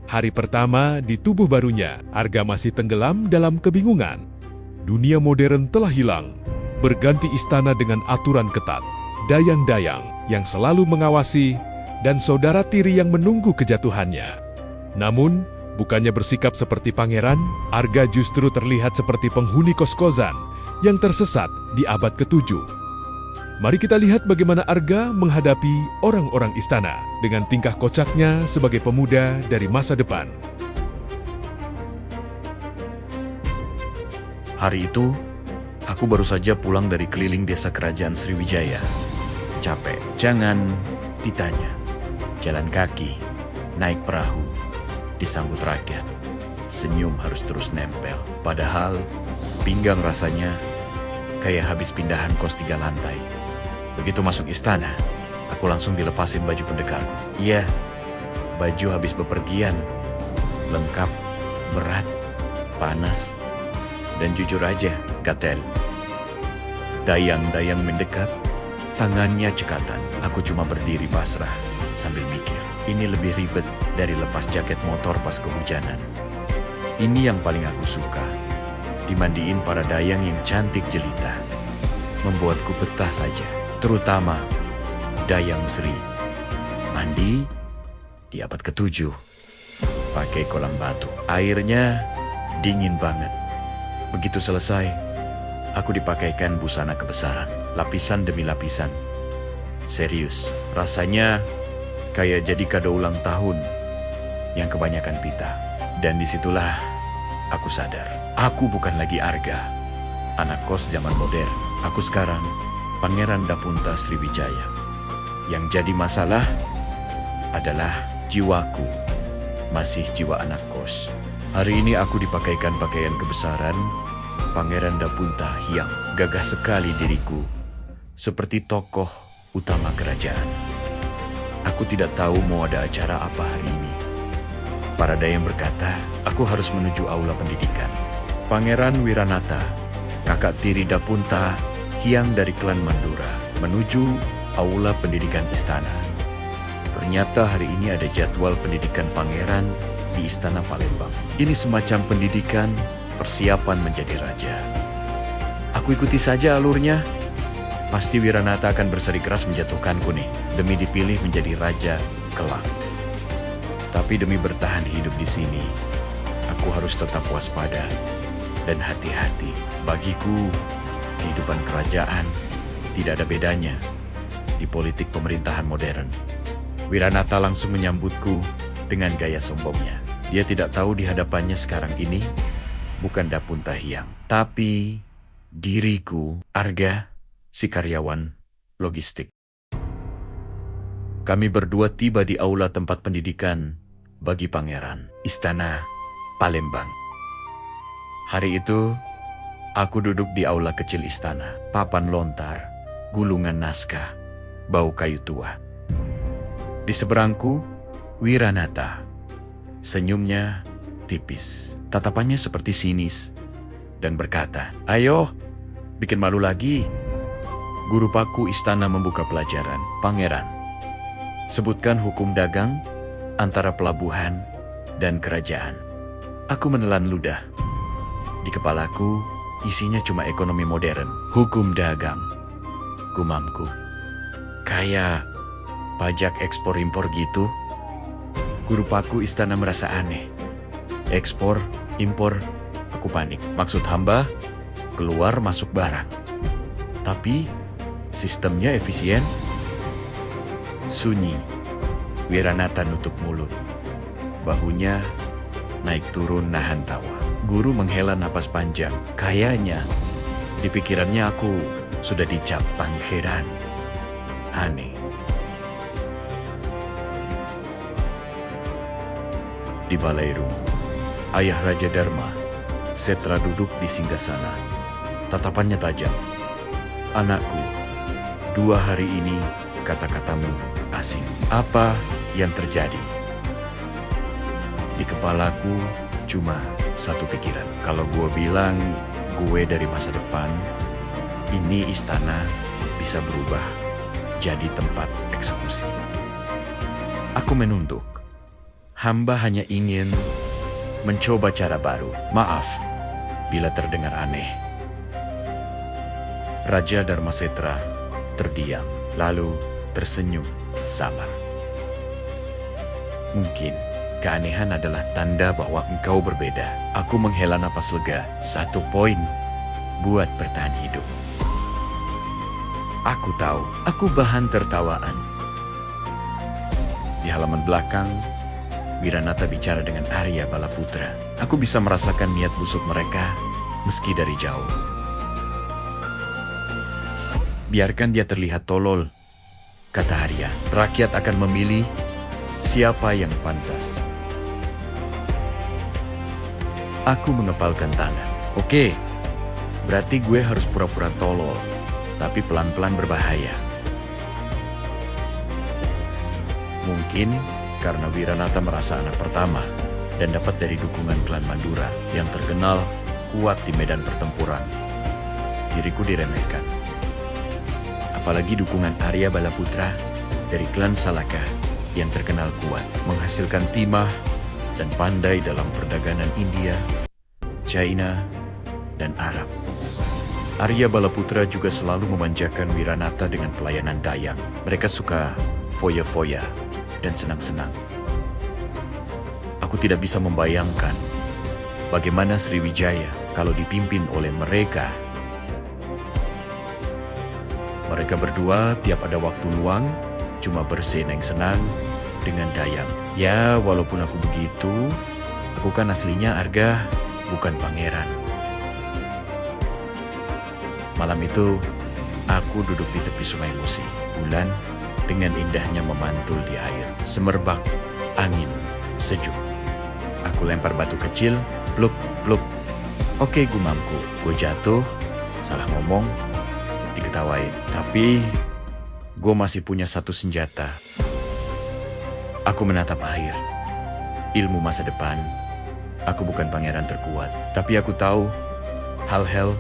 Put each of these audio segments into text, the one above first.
Hari pertama di tubuh barunya, Arga masih tenggelam dalam kebingungan. Dunia modern telah hilang, berganti istana dengan aturan ketat, dayang-dayang yang selalu mengawasi, dan saudara tiri yang menunggu kejatuhannya. Namun, bukannya bersikap seperti pangeran, Arga justru terlihat seperti penghuni kos-kosan yang tersesat di abad ke-7. Mari kita lihat bagaimana Arga menghadapi orang-orang istana dengan tingkah kocaknya sebagai pemuda dari masa depan. Hari itu, aku baru saja pulang dari keliling desa kerajaan Sriwijaya. Capek, jangan ditanya. Jalan kaki, naik perahu, disambut rakyat. Senyum harus terus nempel. Padahal, pinggang rasanya kayak habis pindahan kos 3 lantai. Begitu masuk istana, aku langsung dilepasin baju pendekarku. Iya, baju habis bepergian. Lengkap, berat, panas, dan jujur aja, gatel. Dayang-dayang mendekat, tangannya cekatan. Aku cuma berdiri pasrah sambil mikir. Ini lebih ribet dari lepas jaket motor pas kehujanan. Ini yang paling aku suka. Dimandiin para dayang yang cantik jelita. Membuatku betah saja. Terutama Dayang Sri. Mandi di abad ke-7. Pakai kolam batu. Airnya dingin banget. Begitu selesai, aku dipakaikan busana kebesaran. Lapisan demi lapisan. Serius, rasanya kayak jadi kado ulang tahun yang kebanyakan pita. Dan disitulah aku sadar. Aku bukan lagi Arga, anak kos zaman modern. Aku sekarang Pangeran Dapunta Sriwijaya. Yang jadi masalah adalah jiwaku. Masih jiwa anak kos. Hari ini aku dipakaikan pakaian kebesaran Pangeran Dapunta yang gagah sekali diriku. Seperti tokoh utama kerajaan. Aku tidak tahu mau ada acara apa hari ini. Para dayang berkata, aku harus menuju aula pendidikan. Pangeran Wiranata, kakak tiri Dapunta, Hyang dari klan Mandura, menuju aula pendidikan istana. Ternyata hari ini ada jadwal pendidikan pangeran di istana Palembang. Ini semacam pendidikan persiapan menjadi raja. Aku ikuti saja alurnya. Pasti Wiranata akan bersikeras menjatuhkanku nih, demi dipilih menjadi raja kelak. Tapi demi bertahan hidup di sini, aku harus tetap waspada dan hati-hati. Bagiku, kehidupan kerajaan tidak ada bedanya di politik pemerintahan modern. Wiranata langsung menyambutku dengan gaya sombongnya. Dia tidak tahu di hadapannya sekarang ini bukan Dapunta Hyang, tapi diriku, Arga, si karyawan logistik. Kami berdua tiba di aula tempat pendidikan bagi pangeran, Istana Palembang. Hari itu, aku duduk di aula kecil istana. Papan lontar, gulungan naskah, bau kayu tua. Di seberangku, Wiranata. Senyumnya tipis. Tatapannya seperti sinis. Dan berkata, ayo, bikin malu lagi. Guru paku istana membuka pelajaran. Pangeran, sebutkan hukum dagang antara pelabuhan dan kerajaan. Aku menelan ludah. Di kepalaku, isinya cuma ekonomi modern, hukum dagang. Gumamku, kayak pajak ekspor impor gitu. Guru paku istana merasa aneh. Ekspor, impor, aku panik. Maksud hamba, keluar masuk barang. Tapi, sistemnya efisien. Sunyi. Wiranata nutup mulut. Bahunya naik turun nahan tawa. Guru menghela napas panjang. Kayaknya di pikirannya aku sudah dicap pangeran. Aneh. Di Balairum, ayah Raja Dharma, Setra duduk di singgasana. Tatapannya tajam. Anakku, 2 hari ini kata-katamu asing. Apa yang terjadi? Di kepalaku cuma satu pikiran. Kalau gue bilang gue dari masa depan, ini istana bisa berubah jadi tempat eksekusi. Aku menunduk. Hamba hanya ingin mencoba cara baru. Maaf bila terdengar aneh. Raja Darmasetra terdiam, lalu tersenyum sabar. Mungkin keanehan adalah tanda bahwa engkau berbeda. Aku menghela napas lega. 1 poin buat bertahan hidup. Aku tahu, aku bahan tertawaan. Di halaman belakang, Wiranata bicara dengan Arya Balaputra. Aku bisa merasakan niat busuk mereka meski dari jauh. Biarkan dia terlihat tolol, kata Arya. Rakyat akan memilih siapa yang pantas. Aku mengepalkan tangan. Oke, berarti gue harus pura-pura tolol, tapi pelan-pelan berbahaya. Mungkin karena Wiranata merasa anak pertama dan dapat dari dukungan klan Mandura yang terkenal kuat di medan pertempuran. Diriku diremehkan. Apalagi dukungan Arya Balaputra dari klan Salaka yang terkenal kuat, menghasilkan timah dan pandai dalam perdagangan India, China, dan Arab. Arya Balaputra juga selalu memanjakan Wiranata dengan pelayanan dayang. Mereka suka foya-foya dan senang-senang. Aku tidak bisa membayangkan bagaimana Sriwijaya kalau dipimpin oleh mereka. Mereka berdua tiap ada waktu luang cuma bersenang-senang dengan dayang. Ya, walaupun aku begitu, aku kan aslinya Arga, bukan pangeran. Malam itu, aku duduk di tepi Sungai Musi. Bulan dengan indahnya memantul di air. Semerbak angin sejuk. Aku lempar batu kecil, pluk, pluk. Oke, gumamku. Gue jatuh, salah ngomong, diketawain. Tapi, gue masih punya satu senjata. Aku menatap air. Ilmu masa depan. Aku bukan pangeran terkuat. Tapi aku tahu hal-hal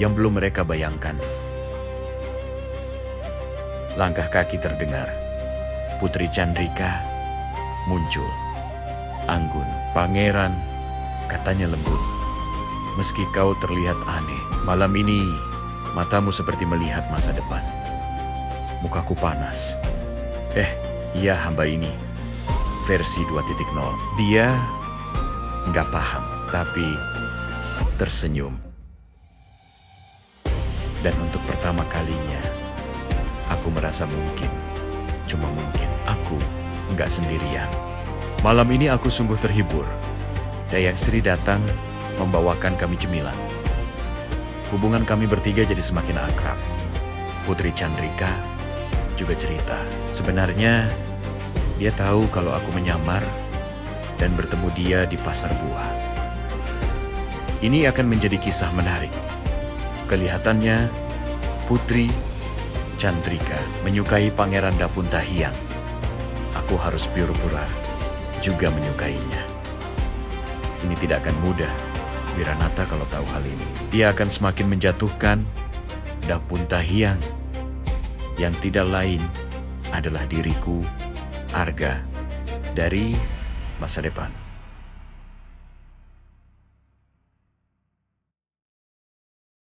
yang belum mereka bayangkan. Langkah kaki terdengar. Putri Chandrika muncul. Anggun, pangeran, katanya lembut. Meski kau terlihat aneh, malam ini matamu seperti melihat masa depan. Mukaku panas. Iya, hamba ini versi 2.0. Dia nggak paham, tapi tersenyum. Dan untuk pertama kalinya, aku merasa mungkin, cuma mungkin, aku nggak sendirian. Malam ini aku sungguh terhibur. Dayang Sri datang membawakan kami cemilan. Hubungan kami bertiga jadi semakin akrab. Putri Chandrika juga cerita. Sebenarnya, dia tahu kalau aku menyamar dan bertemu dia di pasar buah. Ini akan menjadi kisah menarik. Kelihatannya, Putri Chandrika menyukai Pangeran Dapun Tahiang. Aku harus pura-pura juga menyukainya. Ini tidak akan mudah, Wiranata kalau tahu hal ini. Dia akan semakin menjatuhkan Dapun Tahiang, yang tidak lain adalah diriku, Arga, dari masa depan.